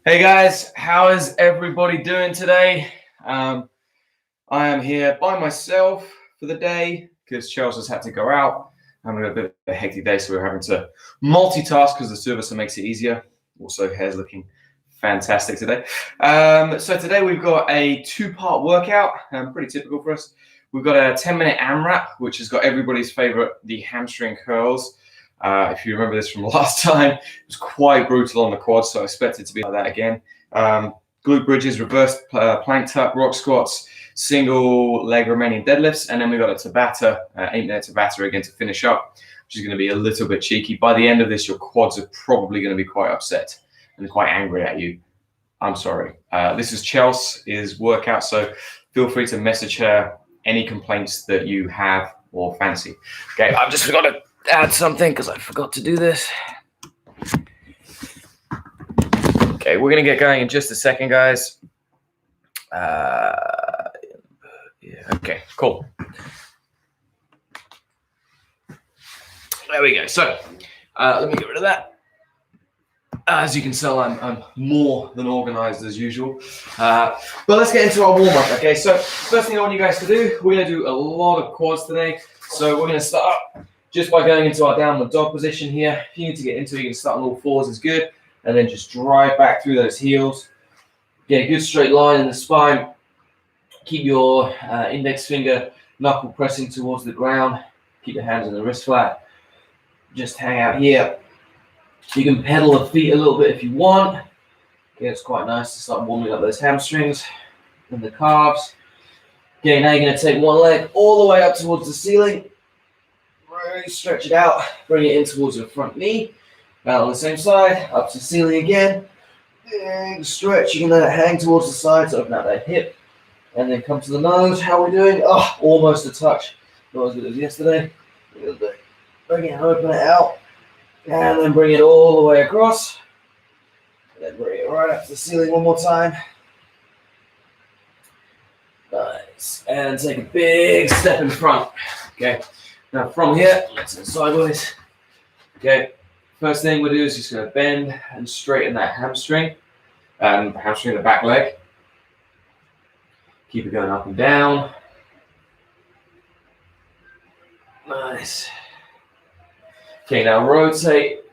Hey guys, how is everybody doing today? I am here by myself for the day because Chelsea's had to go out. I'm having a bit of a hectic day, so we're having to multitask because the two of us makes it easier. Also, hair's looking fantastic today. So today we've got a two-part workout, pretty typical for us. We've got a 10-minute AMRAP, which has got everybody's favorite, the hamstring curls. If you remember this from last time, it was quite brutal on the quads, so I expect it to be like that again. Glute bridges, reverse plank tuck, rock squats, single leg Romanian deadlifts, and then we got a Tabata, 8-minute Tabata again to finish up, which is going to be a little bit cheeky. By the end of this, your quads are probably going to be quite upset and quite angry at you. I'm sorry. This is Chelsea's workout, so feel free to message her any complaints that you have or fancy. Okay, I've just got to add something because I forgot to do this. Okay, we're going to get going in just a second, guys. Yeah, okay, cool. There we go. So let me get rid of that. As you can tell, I'm more than organized as usual. But let's get into our warm-up, okay? So first thing I want you guys to do, we're going to do a lot of quads today. So we're going to start just by going into our downward dog position here. If you need to get into it, you can start on all fours is good. And then just drive back through those heels. Get a good straight line in the spine. Keep your index finger knuckle pressing towards the ground. Keep your hands on the wrist flat. Just hang out here. You can pedal the feet a little bit if you want. Okay, it's quite nice to start warming up those hamstrings and the calves. Okay, now you're going to take one leg all the way up towards the ceiling. Really stretch it out. Bring it in towards your front knee. Now on the same side, up to the ceiling again. Big stretch. You can let it hang towards the side to open out that hip. And then come to the nose. How are we doing? Oh, almost a touch. Not as good as yesterday. Bring it, open it out. And then bring it all the way across. And then bring it right up to the ceiling one more time. Nice. And take a big step in front. Okay. Now from here, let's go sideways. Okay. First thing we'll do is just going to bend and straighten that hamstring. Hamstring the back leg. Keep it going up and down. Nice. Okay, now rotate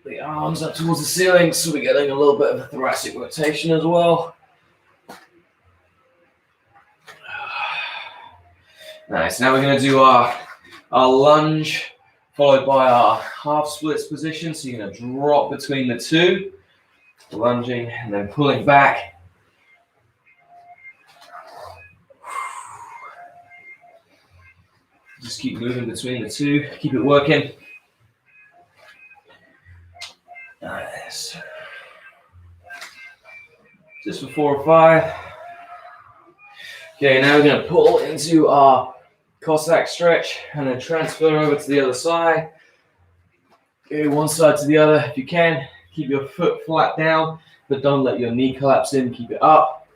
the arms up towards the ceiling, so we're getting a little bit of a thoracic rotation as well. Nice. Now we're going to do our lunge, followed by our half splits position. So you're going to drop between the two, lunging and then pulling back. Just keep moving between the two, keep it working. Nice. Just for 4 or 5. Okay, now we're going to pull into our Cossack stretch and then transfer over to the other side. Okay, one side to the other if you can. Keep your foot flat down, but don't let your knee collapse in. Keep it up.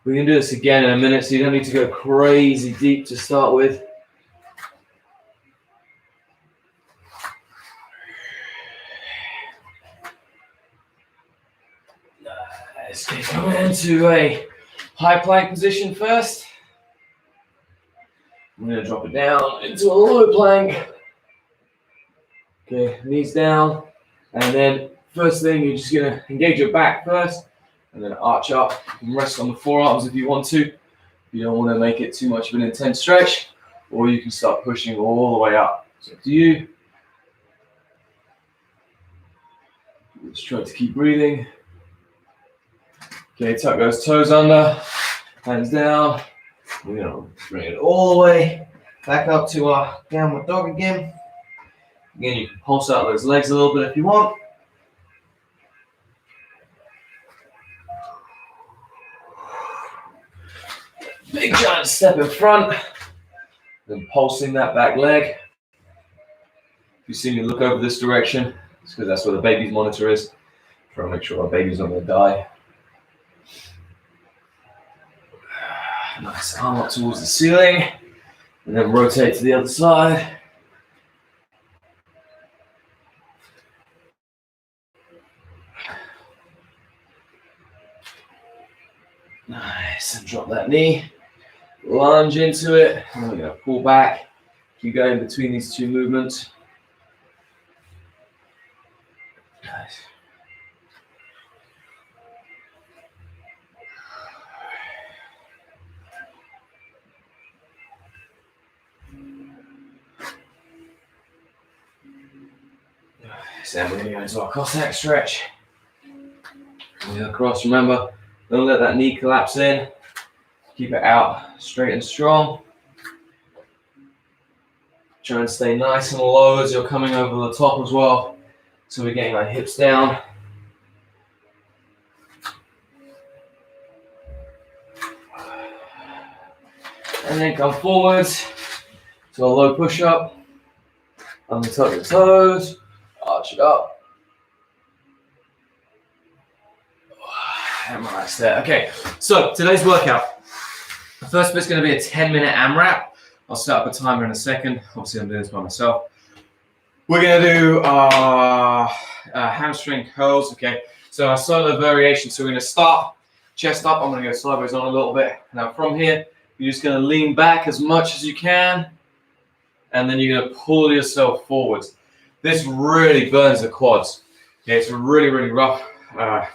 We're going to do this again in a minute, so you don't need to go crazy deep to start with. Nice. Okay, come into a high plank position first. I'm going to drop it down into a low plank. Okay, knees down. And then first thing, you're just going to engage your back first. And then arch up. You can rest on the forearms if you want to. You don't want to make it too much of an intense stretch. Or you can start pushing all the way up. It's up to you. Just try to keep breathing. Okay, tuck those toes under. Hands down. We're going to bring it all the way back up to our downward dog again. Again, you can pulse out those legs a little bit if you want. Big giant step in front, then pulsing that back leg. If you see me look over this direction, it's because that's where the baby's monitor is. Try to make sure our baby's not going to die. Nice, arm up towards the ceiling, and then rotate to the other side. Drop that knee, lunge into it, and we're going to pull back. Keep going between these two movements. Nice. So then we're going to go into our Cossack stretch. Across, remember, don't let that knee collapse in. Keep it out straight and strong. Try and stay nice and low as you're coming over the top as well. So we're getting our hips down. And then come forwards to a low push-up. Untuck your toes, arch it up. And relax there. Okay, so today's workout. The first bit's going to be a 10-minute AMRAP. I'll set up a timer in a second. Obviously, I'm doing this by myself. We're going to do hamstring curls. Okay, so our solo variation. So we're going to start chest up. I'm going to go sideways on a little bit. Now from here, you're just going to lean back as much as you can. And then you're going to pull yourself forwards. This really burns the quads. Okay, it's really, really rough,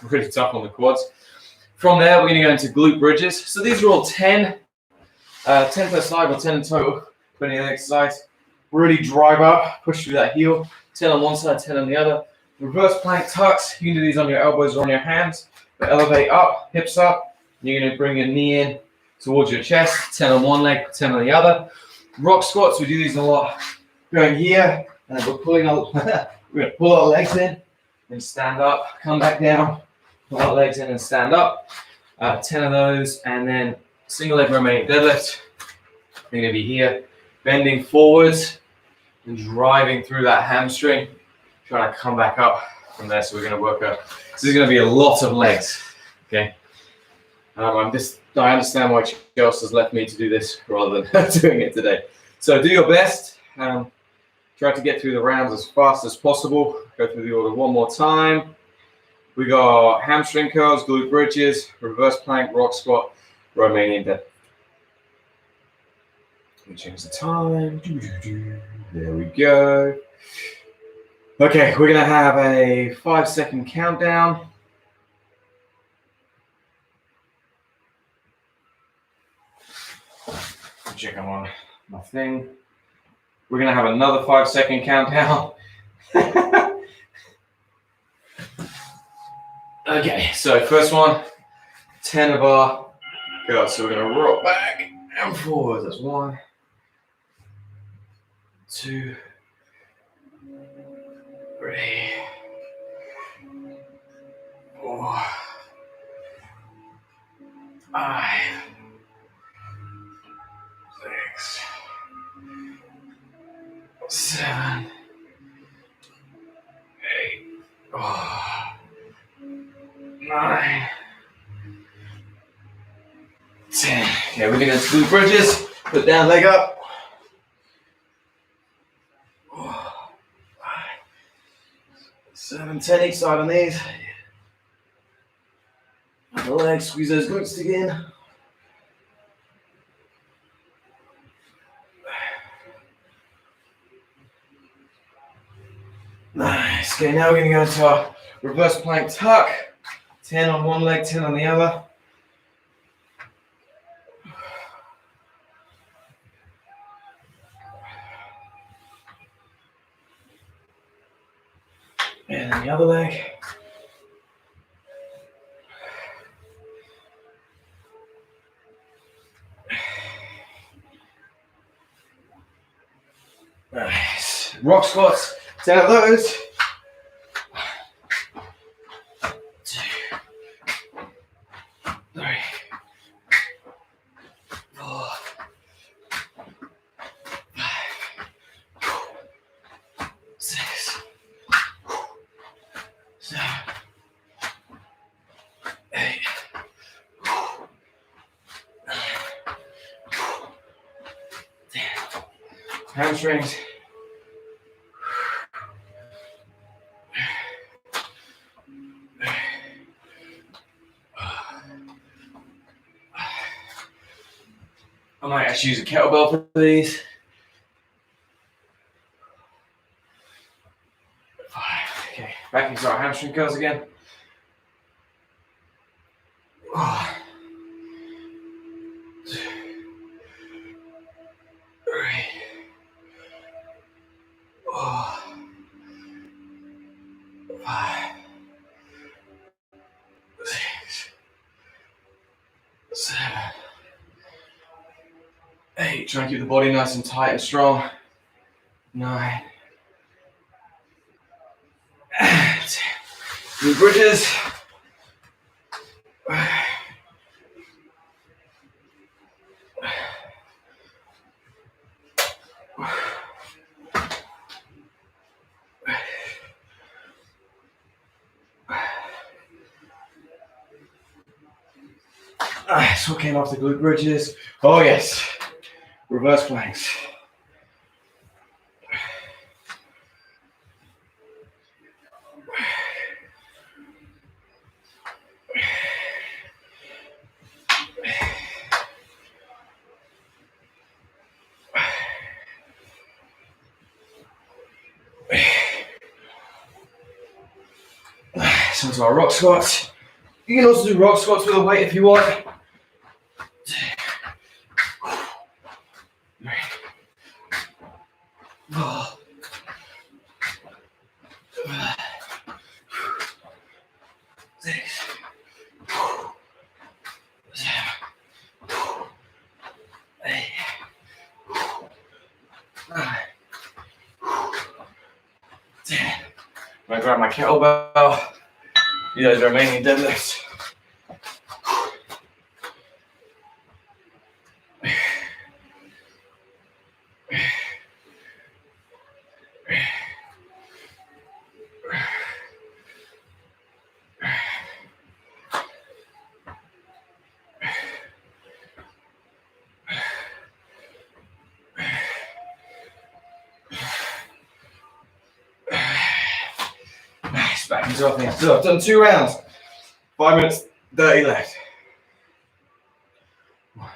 really tough on the quads. From there, we're going to go into glute bridges. So these are all 10 per side or 10 in total, depending on the exercise. Really drive up, push through that heel. 10 on one side, 10 on the other. Reverse plank tucks. You can do these on your elbows or on your hands. But elevate up, hips up. You're going to bring your knee in towards your chest. 10 on one leg, 10 on the other. Rock squats, we do these a lot. Going here, and then we're pulling our, we're going to pull our legs in and stand up, come back down, pull our legs in and stand up. 10 of those, and then single leg Romanian deadlift. You're going to be here, bending forwards and driving through that hamstring, trying to come back up from there. So we're going to work out. This is going to be a lot of legs, okay? I understand why Chelsea has left me to do this rather than doing it today. So do your best. Try to get through the rounds as fast as possible. Go through the order one more time. We got hamstring curls, glute bridges, reverse plank, rock squat, Romanian deadlift. Let me change the time. There we go. Okay, we're going to have a 5-second countdown. Check on my thing. We're going to have another 5-second countdown. Okay, so first one, 10 of our curls. So we're going to rock back and forward. That's 1, 2, 3, 4, 5, 6, 7, 8, 9, 10. Okay, we're going to do bridges. Put down, leg up. 7, 10 each side on these. The legs, squeeze those glutes again. Nice. Okay, now we're going to go into our reverse plank tuck. 10 on one leg, 10 on the other. And then the other leg. Nice. Rock squats. 10 of those. 2, 3, 4, 5, 6, 7, 8, 9, 10. Hamstrings. actually use a kettlebell for these. 5. Okay, back into our hamstring curls again. 2, 3, 4, 5, 6, 7, 8. Try and keep the body nice and tight and strong. 9, 10. Glute bridges. Nice, working off the glute bridges. Oh yes, reverse planks. Nice, onto our rock squats. You can also do rock squats with a weight if you want. 4, 6, 7, 8, 9, 10. I'm gonna grab my kettlebell. Do those remaining deadlifts. Nice, back into our things. So I've done 2 rounds. 5 minutes, 30 left. 1,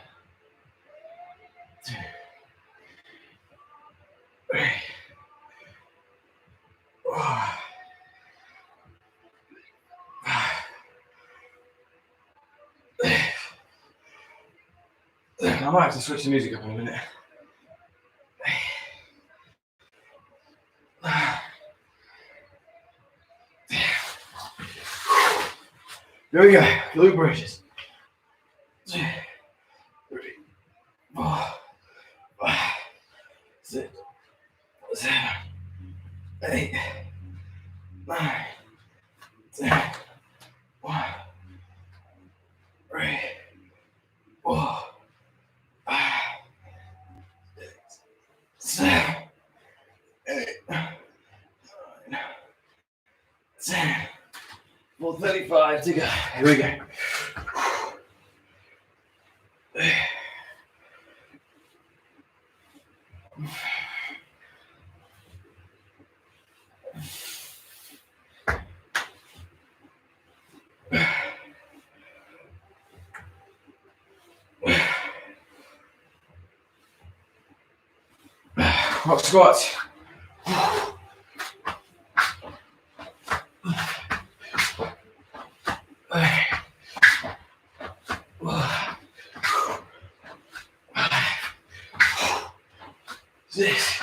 2, 3, 4, 5. I might have to switch the music up in a minute. There we go, glute bridges. 2, 3, 4, 5, 6, 7, 8, 9, 10. 1, 3, 4, 5, 6, 7, 8, 9, 10. 4:35 to go. Here we go. Rock squats. Six,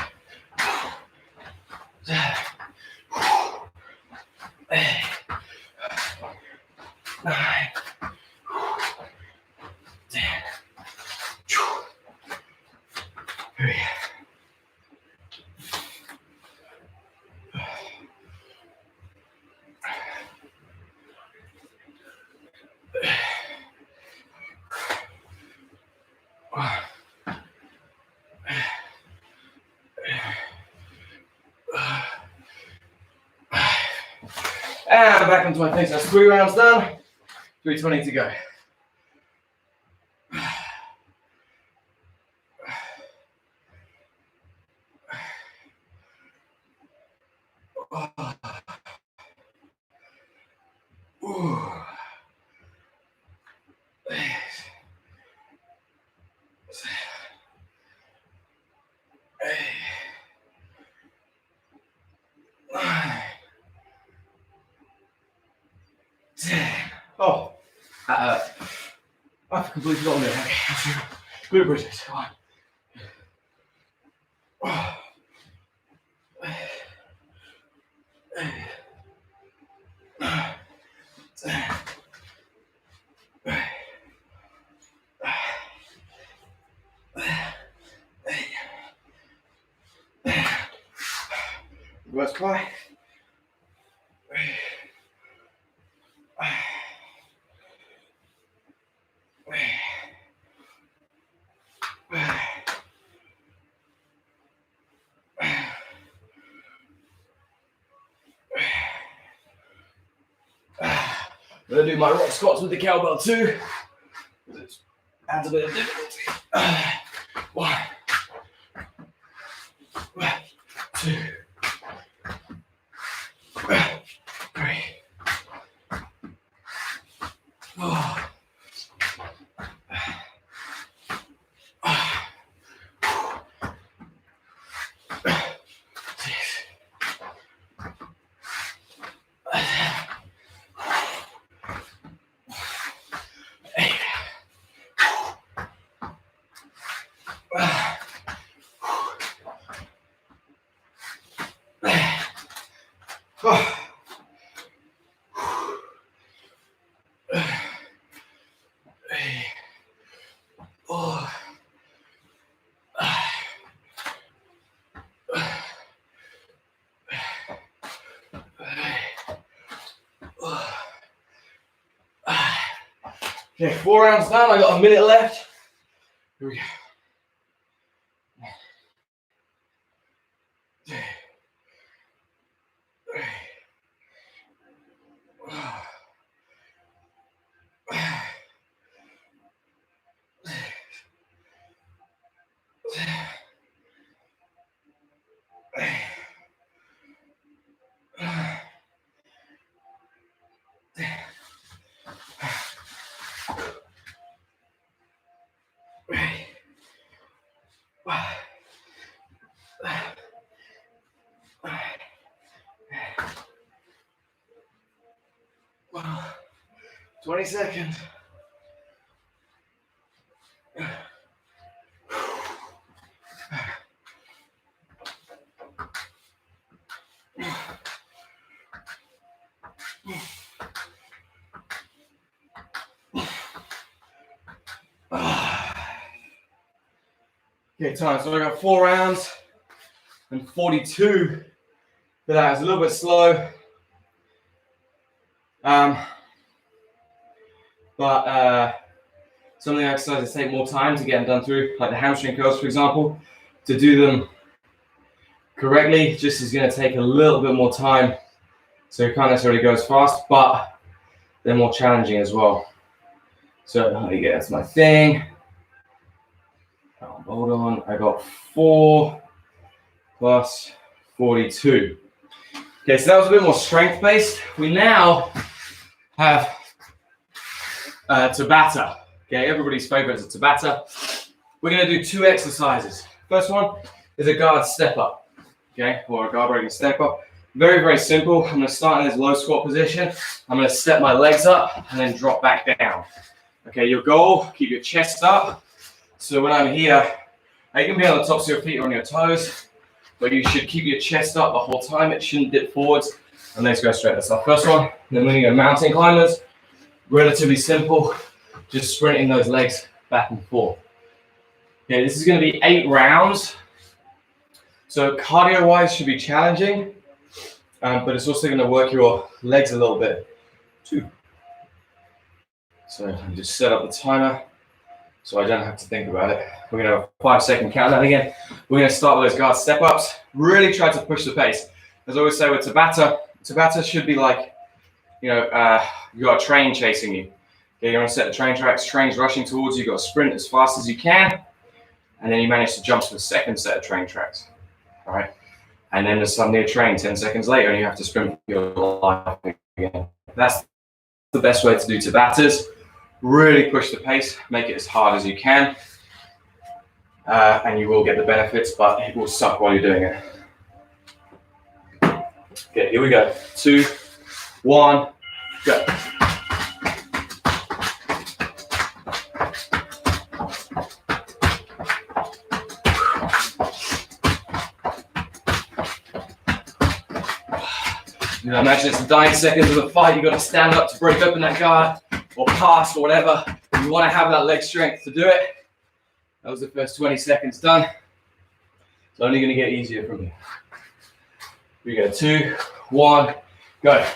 7, 8, 9, 10. 3. And back onto my things. That's 3 rounds done. 3:20 to go. completely forgotten it. Okay, glute bridges. Come on. Reverse cry. I'm gonna do my rock squats with the cowbell too. It adds a bit of difficulty. 1, 2, 3, 4. Okay, 4 rounds down. I got a minute left. Here we go. 2, 3. 20 seconds. Okay, time. So I got 4 rounds and 42 for that. It's a little bit slow. But some of the exercises take more time to get them done through, like the hamstring curls, for example. To do them correctly, just is going to take a little bit more time. So you can't necessarily go as fast, but they're more challenging as well. So there you go, that's my thing. Hold on, I got 4 plus 42. Okay, so that was a bit more strength-based. We now have Tabata. Okay, everybody's favorite is a Tabata. We're going to do 2 exercises. First one is a guard step up, okay, or a guard breaking step up. Very, very simple. I'm going to start in this low squat position. I'm going to step my legs up and then drop back down. Okay, your goal, keep your chest up. So when I'm here, you can be on the tops of your feet or on your toes, but you should keep your chest up the whole time. It shouldn't dip forwards. And let's go straight. That's our first one. Then we're going to go mountain climbers. Relatively simple. Just sprinting those legs back and forth. Okay, this is going to be 8 rounds. So cardio-wise should be challenging, but it's also going to work your legs a little bit too. So I'm just set up the timer so I don't have to think about it. We're going to have a 5-second countdown again. We're going to start with those guard step-ups. Really try to push the pace. As I always say with Tabata should be like, you know, you got a train chasing you. Okay, you're on a set of train tracks, train's rushing towards you, you've got to sprint as fast as you can, and then you manage to jump to the second set of train tracks. All right, and then there's suddenly a train 10 seconds later and you have to sprint for your life again. That's the best way to do Tabatas. Really push the pace, make it as hard as you can, and you will get the benefits, but it will suck while you're doing it. Okay, here we go. 2, 1, go. You know, imagine it's the dying seconds of the fight. You've got to stand up to break open that guard or pass or whatever. You want to have that leg strength to do it. That was the first 20 seconds done. It's only going to get easier from here. Here we go. 2, 1, go.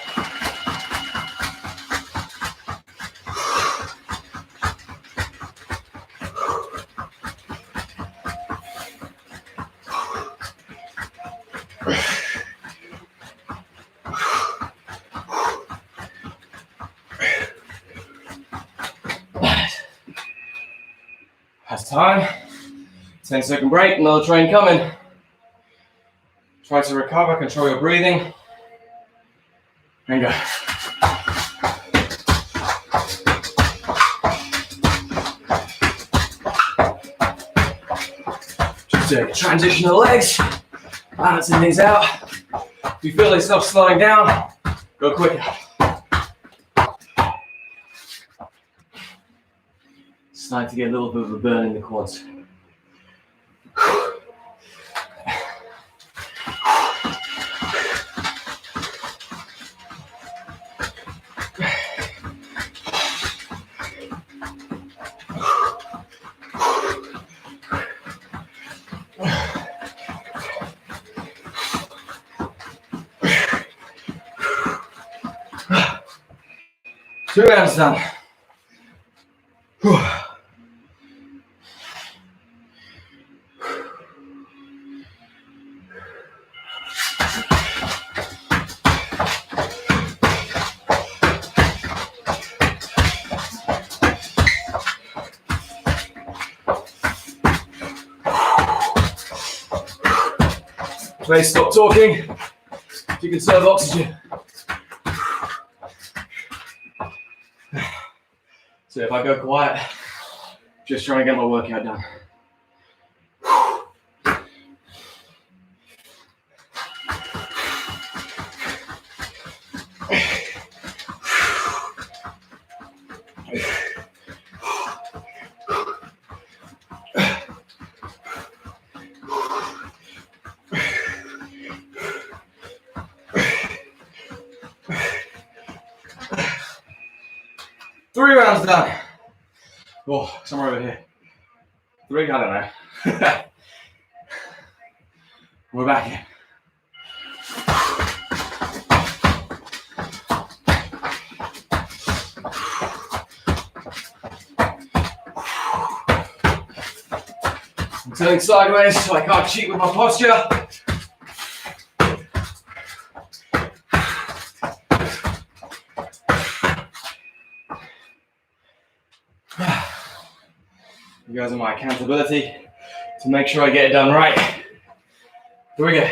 That's time. 10-second break, another train coming. Try to recover, control your breathing. And go. Just transition the legs, balancing things out. If you feel yourself slowing down, go quicker. Starting to get a little bit of a burn in the quads. Two rounds done. Please stop talking. You conserve oxygen. So if I go quiet, just trying to get my workout done. Three rounds done. Oh, somewhere over here. 3, I don't know. We're back in. I'm turning sideways so I can't cheat with my posture. You guys are my accountability to make sure I get it done right. Here we go.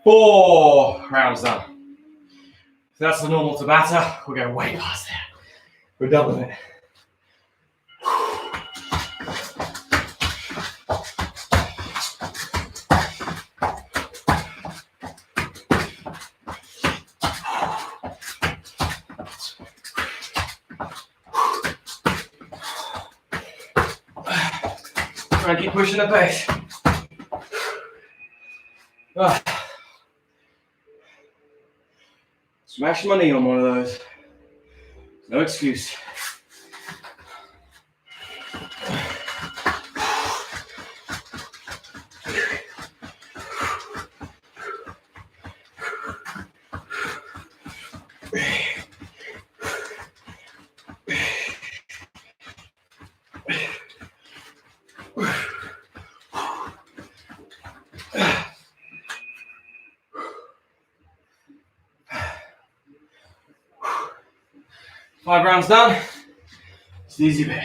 Four rounds done. So that's the normal Tabata. We're going way past there. We're doubling it. Try and keep pushing the pace. Smash my knee on one of those. No excuse. Five rounds done. It's the easy bit.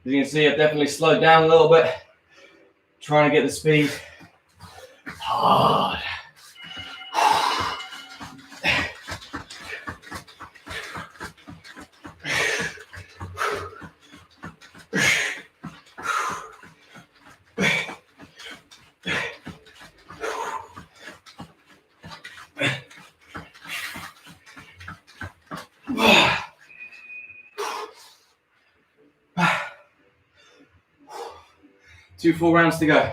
As you can see, I've definitely slowed down a little bit, trying to get the speed hard. Two full rounds to go.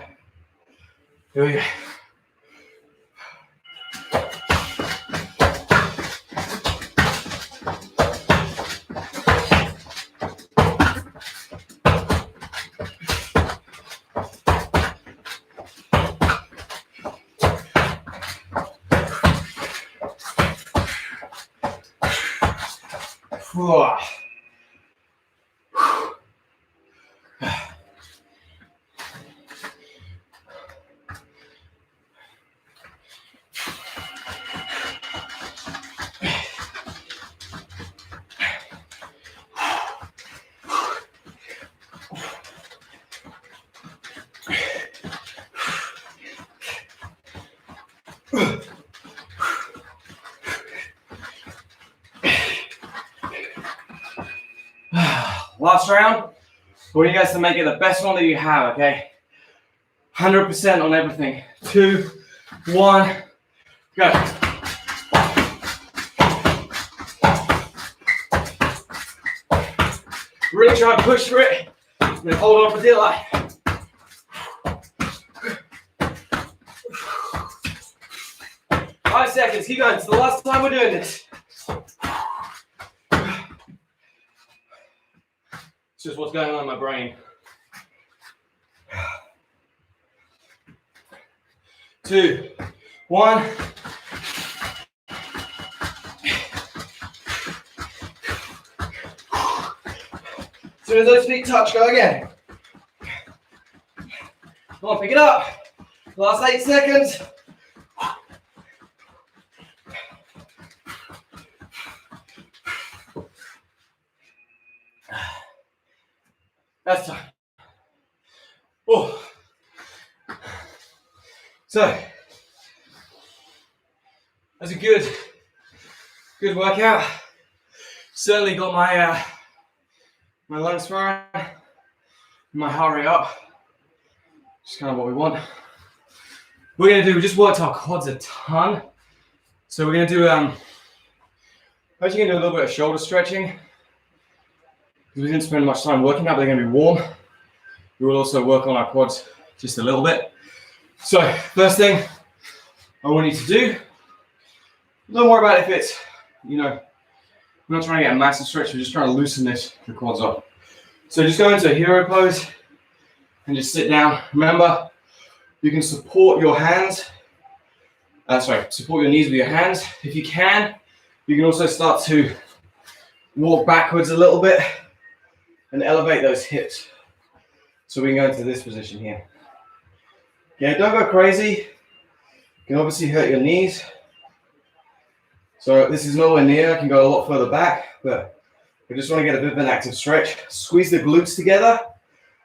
Here we go. Last round. I want you guys to make it the best one that you have, okay? 100% on everything. 2, 1, go. Really try to push for it. And then hold on for dear life. Five seconds, keep going. It's the last time we're doing this. It's just what's going on in my brain. 2, 1. As soon as those feet touch, go again. Come on, pick it up. Last 8 seconds. That's time. Oh. So, that's a good workout. Certainly got my my lungs firing, my heart rate up. Just kind of what we want. We just worked our quads a ton. So we're gonna do actually gonna do a little bit of shoulder stretching. We didn't spend much time working out, but they're gonna be warm. We will also work on our quads just a little bit. So first thing I want you to do, don't worry about if it's, we're not trying to get a massive stretch, we're just trying to loosen the quads up. So just go into a hero pose and just sit down. Remember, you can support your hands, support your knees with your hands. If you can also start to walk backwards a little bit and elevate those hips. So we can go into this position here. Okay, don't go crazy. You can obviously hurt your knees. So this is nowhere near, I can go a lot further back, but we just want to get a bit of an active stretch. Squeeze the glutes together,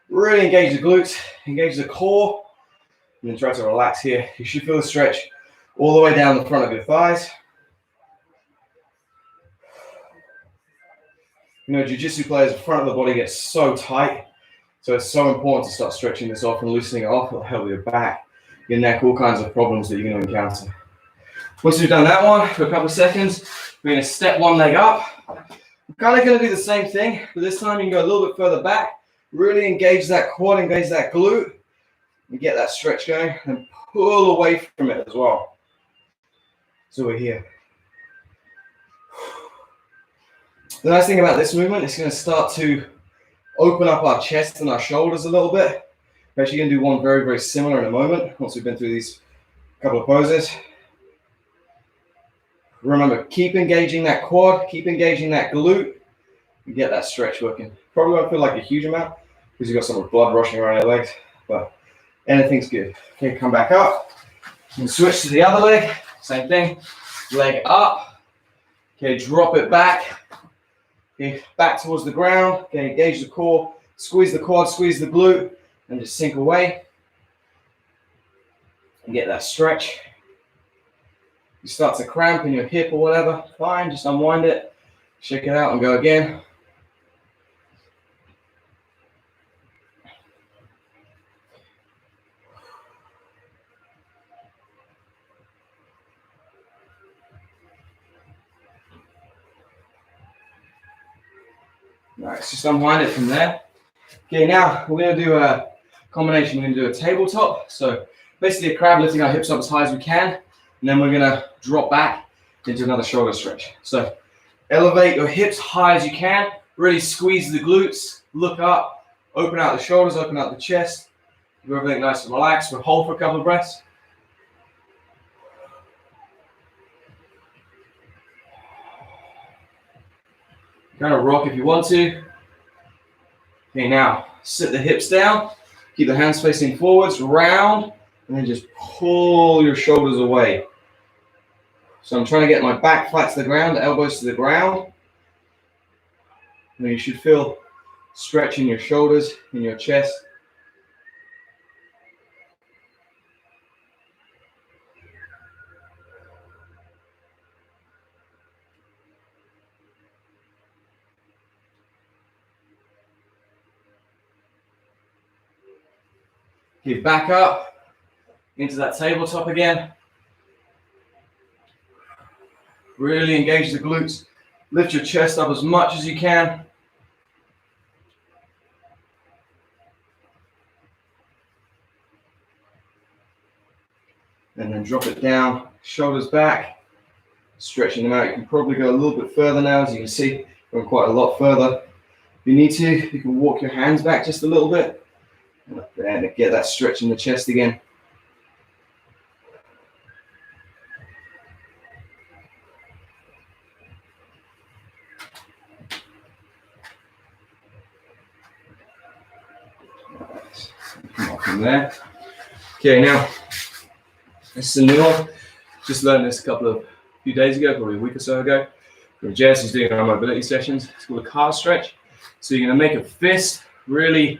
really engage the glutes, engage the core, and then try to relax here. You should feel the stretch all the way down the front of your thighs. Jiu-jitsu players, the front of the body gets so tight. So it's so important to start stretching this off and loosening it off. It'll help your back, your neck, all kinds of problems that you're going to encounter. Once you've done that one for a couple of seconds, we're going to step one leg up. We're kind of going to do the same thing, but this time you can go a little bit further back. Really engage that quad, engage that glute, and get that stretch going, and pull away from it as well. So we're here. The nice thing about this movement is going to start to open up our chest and our shoulders a little bit. We're actually going to do one very, very similar in a moment, once we've been through these couple of poses. Remember, keep engaging that quad, keep engaging that glute, and get that stretch working. Probably won't feel like a huge amount, because you've got some blood rushing around your legs, but anything's good. Okay, come back up, and switch to the other leg, same thing, leg up, okay, drop it back. Okay, back towards the ground. Okay, engage the core, Squeeze the quad, squeeze the glute, and just sink away. And get that stretch. You start to cramp in your hip or whatever, fine, just unwind it, shake it out and go again. Nice, just unwind it from there. Okay, now we're going to do a combination. We're going to do a tabletop. So basically a crab, lifting our hips up as high as we can. And then we're going to drop back into another shoulder stretch. So elevate your hips high as you can. Really squeeze the glutes. Look up. Open out the shoulders. Open out the chest. Do everything nice and relaxed. We'll hold for a couple of breaths. Kind of rock if you want to. Okay, now sit the hips down. Keep the hands facing forwards, round, and then just pull your shoulders away. So I'm trying to get my back flat to the ground, elbows to the ground. And you should feel stretch in your shoulders, in your chest. Okay, back up into that tabletop again. Really engage the glutes. Lift your chest up as much as you can. And then drop it down, shoulders back, stretching them out. You can probably go a little bit further now, as you can see, going quite a lot further. If you need to, you can walk your hands back just a little bit. And get that stretch in the chest again. Come on from there. Okay, now this is a new one. Just learned this a few days ago, probably a week or so ago. Jess is doing our mobility sessions. It's called a calf stretch. So you're going to make a fist, really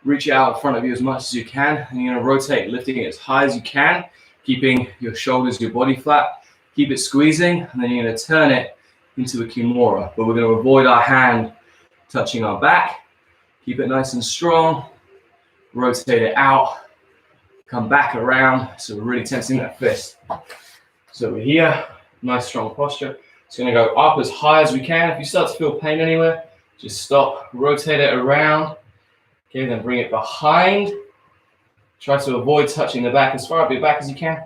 reach out in front of you as much as you can, and you're going to rotate, lifting it as high as you can, keeping your shoulders, your body flat. Keep it squeezing, and then you're going to turn it into a kimura. But we're going to avoid our hand touching our back. Keep it nice and strong. Rotate it out. Come back around. So we're really tensing that fist. So we're here, nice strong posture. It's going to go up as high as we can. If you start to feel pain anywhere, just stop, rotate it around. Okay, then bring it behind. Try to avoid touching the back as far up your back as you can.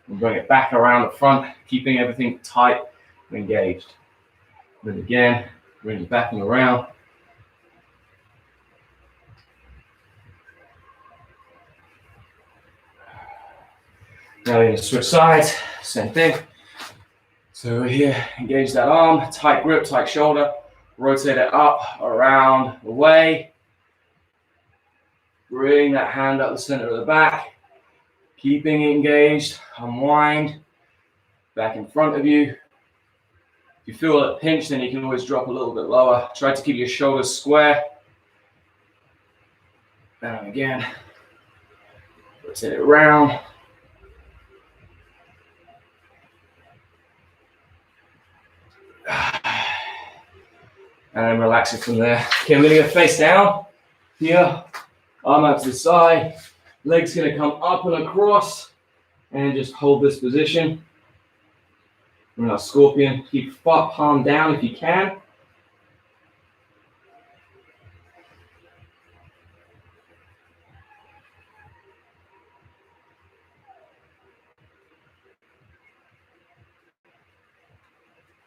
And bring it back around the front, keeping everything tight and engaged. Then again, bring it back and around. Now we're going to switch sides, same thing. So we're here, engage that arm, tight grip, tight shoulder. Rotate it up, around, away. Bring that hand up the center of the back. Keeping it engaged, unwind. Back in front of you. If you feel a pinch, then you can always drop a little bit lower. Try to keep your shoulders square. Down again. Rotate it around. And then relax it from there. Okay, we're going to go face down. Here, arm out to the side. Legs going to come up and across. And just hold this position. We're in our scorpion. Keep palm down if you can.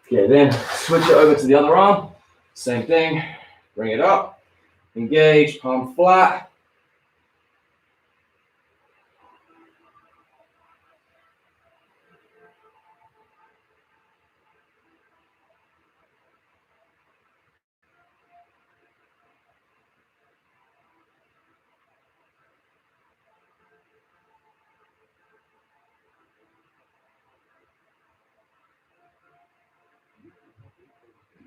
Okay, then switch it over to the other arm. Same thing. Bring it up. Engage, palm flat.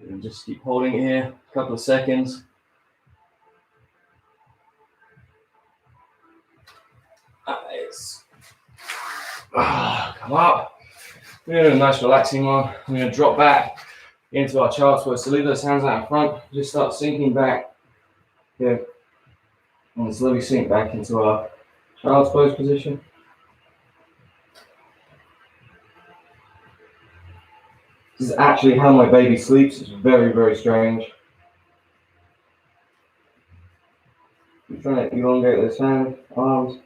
And just keep holding it here, a couple of seconds. Come up. We're doing a nice relaxing one. We're going to drop back into our child's pose. So leave those hands out in front. Just start sinking back here. And slowly sink back into our child's pose position. This is actually how my baby sleeps. It's very, very strange. I'm trying to elongate those hands, arms.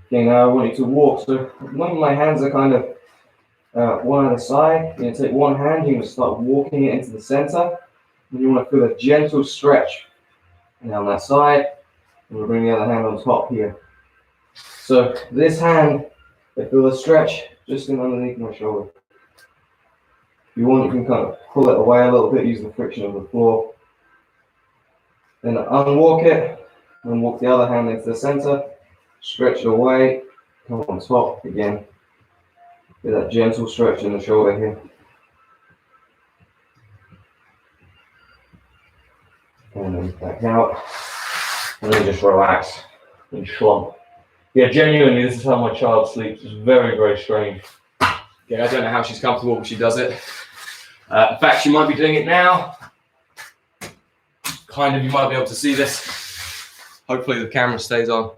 Okay, now I want you to walk. So when my hands are kind of one either side, you're going to take one hand, you're going to start walking it into the center. And you want to feel a gentle stretch down that side. And we'll bring the other hand on top here. So this hand, I feel a stretch just in underneath my shoulder. If you want, you can kind of pull it away a little bit, use the friction of the floor. Then unwalk it, and walk the other hand into the center. Stretch it away, come on top again. With that gentle stretch in the shoulder here. And then back out. And then just relax and slump. Yeah, genuinely, this is how my child sleeps. It's very, very strange. Yeah, I don't know how she's comfortable, but she does it. In fact, she might be doing it now. Kind of, you might be able to see this. Hopefully the camera stays on.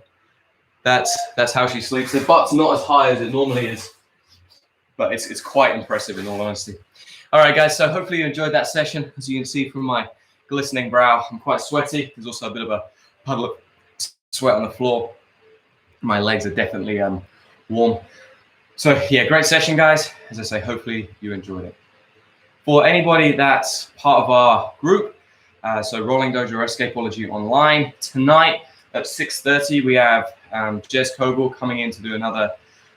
That's how she sleeps. The butt's not as high as it normally is, but it's quite impressive in all honesty. All right, guys, so hopefully you enjoyed that session. As you can see from my glistening brow, I'm quite sweaty. There's also a bit of a puddle of sweat on the floor. My legs are definitely warm. So yeah, great session, guys. As I say, hopefully you enjoyed it. For anybody that's part of our group, so Rolling Dojo Escapology Online, tonight at 6:30, we have Jez Coble coming in to do another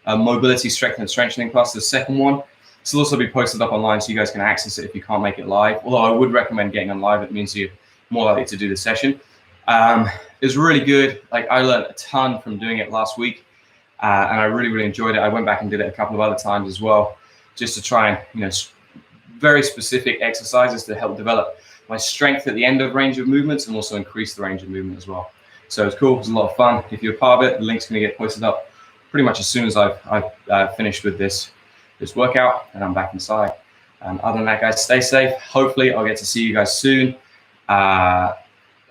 mobility strength and strengthening class, the second one. This will also be posted up online so you guys can access it if you can't make it live. Although I would recommend getting on live, it means you're more likely to do the session. It was really good. Like, I learned a ton from doing it last week, and I really, really enjoyed it. I went back and did it a couple of other times as well, just to try and, very specific exercises to help develop my strength at the end of range of movements and also increase the range of movement as well. So it's cool. It was a lot of fun. If you're a part of it, the link's going to get posted up pretty much as soon as I've finished with this workout and I'm back inside. Other than that, guys, stay safe. Hopefully, I'll get to see you guys soon. And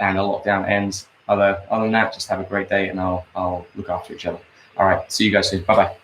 the lockdown ends. Other than that, just have a great day, and I'll look after each other. All right, see you guys soon. Bye-bye.